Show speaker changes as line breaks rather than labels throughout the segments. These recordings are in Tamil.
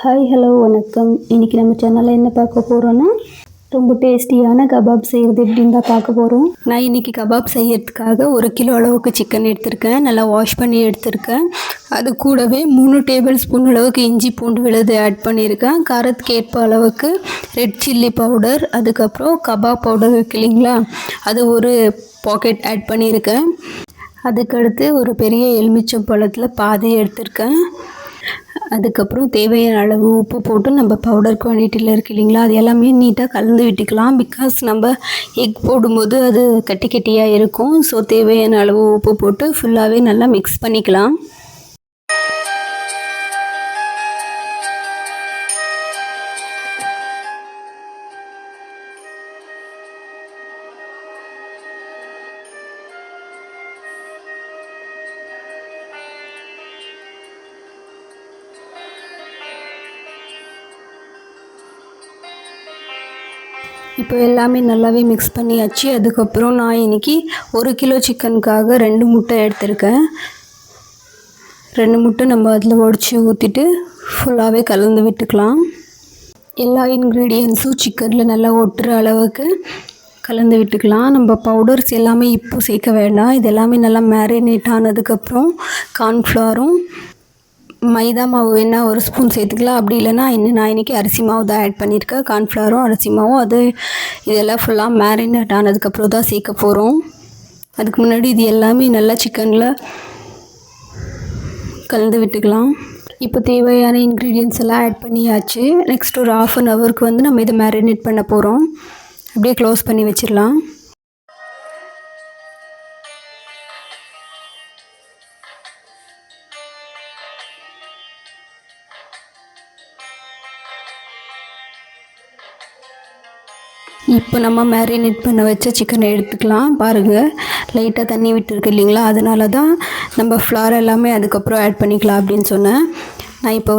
ஹாய் ஹலோ வணக்கம். இன்றைக்கி நம்ம சேனலில் என்ன பார்க்க போகிறோன்னா ரொம்ப டேஸ்டியான கபாப் செய்கிறது எப்படின்னு தான் பார்க்க போகிறோம். நான் இன்றைக்கி கபாப் செய்யறதுக்காக 1 கிலோ அளவுக்கு சிக்கன் எடுத்திருக்கேன். நல்லா வாஷ் பண்ணி எடுத்திருக்கேன். அது கூடவே 3 டேபிள் ஸ்பூன் அளவுக்கு இஞ்சி பூண்டு விழுது ஆட் பண்ணியிருக்கேன். காரத்துக்கு ஏற்ப அளவுக்கு ரெட் சில்லி பவுடர், அதுக்கப்புறம் கபாப் பவுடர் இருக்கு இல்லைங்களா, அது ஒரு பாக்கெட் ஆட் பண்ணியிருக்கேன். அதுக்கடுத்து ஒரு பெரிய எலுமிச்சம் பழத்தில் பாதி எடுத்திருக்கேன். அதுக்கப்புறம் தேவையான அளவு உப்பு போட்டு நம்ம பவுடர் குவான்டிட்டியில் இருக்கு இல்லைங்களா, அது எல்லாமே நீட்டாக கலந்து விட்டுக்கலாம். பிகாஸ் நம்ம எக் போடும்போது அது கட்டி கட்டியாக இருக்கும். ஸோ தேவையான அளவு உப்பு போட்டு ஃபுல்லாகவே நல்லா மிக்ஸ் பண்ணிக்கலாம். இப்போ எல்லாமே நல்லாவே மிக்ஸ் பண்ணியாச்சு. அதுக்கப்புறம் நான் இன்றைக்கி 1 கிலோ சிக்கனுக்காக 2 முட்டை எடுத்திருக்கேன். 2 முட்டை நம்ம அதில் உடச்சி ஊற்றிட்டு ஃபுல்லாகவே கலந்து விட்டுக்கலாம். எல்லா இன்க்ரீடியன்ஸும் சிக்கனில் நல்லா ஒட்டுற அளவுக்கு கலந்து விட்டுக்கலாம். நம்ம பவுடர்ஸ் எல்லாமே இப்போ சேர்க்க வேண்டாம். இது எல்லாமே நல்லா மேரினேட் ஆனதுக்கப்புறம் கார்ன்ஃப்ளவரும் மைதா மாவு வேணால் 1 ஸ்பூன் சேர்த்துக்கலாம். அப்படி இல்லைனா நான் இன்றைக்கி அரிசி மாவு தான் ஆட் பண்ணியிருக்கேன். கார்ன்ஃப்ளவரும் அரிசி மாவும் இதெல்லாம் ஃபுல்லாக மேரினேட் ஆனதுக்கப்புறம் தான் சேர்க்க போகிறோம். அதுக்கு முன்னாடி இது எல்லாமே நல்லா சிக்கனில் கலந்து விட்டுக்கலாம். இப்போ தேவையான இன்க்ரீடியன்ஸ் எல்லாம் ஆட் பண்ணியாச்சு. நெக்ஸ்ட் ஒரு 1/2 ஹவருக்கு நம்ம இதை மேரினேட் பண்ண போகிறோம். அப்படியே க்ளோஸ் பண்ணி வச்சிடலாம். இப்போ நம்ம மேரினேட் பண்ண வச்ச சிக்கனை எடுத்துக்கலாம். பாருங்கள், லைட்டாக தண்ணி விட்டுருக்கு இல்லைங்களா, அதனால தான் நம்ம ஃப்ளார் எல்லாமே அதுக்கப்புறம் ஆட் பண்ணிக்கலாம் அப்படின்னு சொன்னேன். நான் இப்போ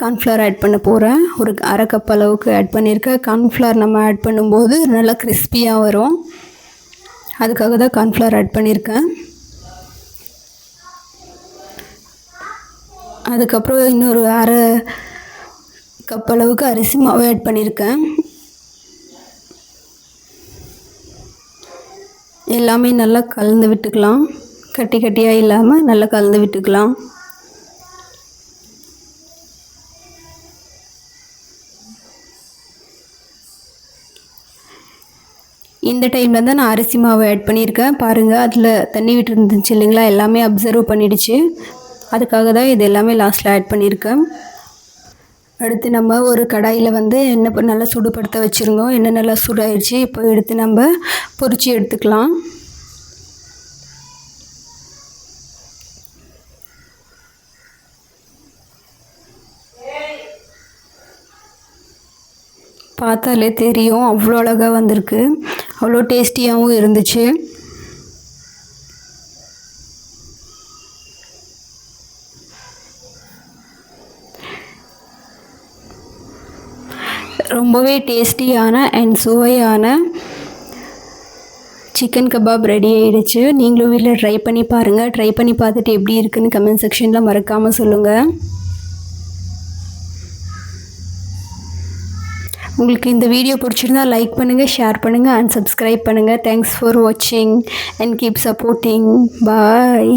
கார்ன்ஃப்ளவர் ஆட் பண்ண போகிறேன். ஒரு 1/2 கப் அளவுக்கு ஆட் பண்ணியிருக்கேன். கார்ன்ஃப்ளவர் நம்ம ஆட் பண்ணும்போது நல்லா கிறிஸ்பியாக வரும். அதுக்காக தான் கார்ன்ஃப்ளவர் ஆட் பண்ணியிருக்கேன். அதுக்கப்புறம் இன்னொரு 1/2 கப் அளவுக்கு அரிசி மாவு ஆட் பண்ணியிருக்கேன். எல்லாமே நல்லா கலந்து விட்டுக்கலாம். கட்டி கட்டியாக இல்லாமல் நல்லா கலந்து விட்டுக்கலாம். இந்த டைமில் தான் நான் அரிசி மாவு ஆட் பண்ணியிருக்கேன். பாருங்கள், அதில் தண்ணி விட்டு இருந்துச்சு இல்லைங்களா, எல்லாமே அப்சர்வ் பண்ணிடுச்சு. அதுக்காக தான் இது எல்லாமே லாஸ்ட்டில் ஆட் பண்ணியிருக்கேன். அடுத்து நம்ம ஒரு கடாயில் எண்ணெய் நல்லா சூடுபடுத்த வச்சுருந்தோம். எண்ணெய் நல்லா சூடாயிடுச்சு. இப்போ எடுத்து நம்ம பொரிச்சு எடுத்துக்கலாம். பார்த்தாலே தெரியும், அவ்வளோ அழகாக வந்திருக்கு. அவ்வளோ டேஸ்டியாகவும் இருந்துச்சு. ரொம்பவே டேஸ்டியான அண்ட் சுவையான சிக்கன் கபாப் ரெடி ஆகிடுச்சு. நீங்களும் வீட்டில் ட்ரை பண்ணி பாருங்கள். ட்ரை பண்ணி பார்த்துட்டு எப்படி இருக்குன்னு கமெண்ட் செக்ஷனில் மறக்காமல் சொல்லுங்கள். உங்களுக்கு இந்த வீடியோ பிடிச்சிருந்தா லைக் பண்ணுங்கள், ஷேர் பண்ணுங்கள் அண்ட் சப்ஸ்கிரைப் பண்ணுங்கள். தேங்க்ஸ் ஃபார் வாட்சிங் அண்ட் கீப் சப்போர்ட்டிங். பாய்.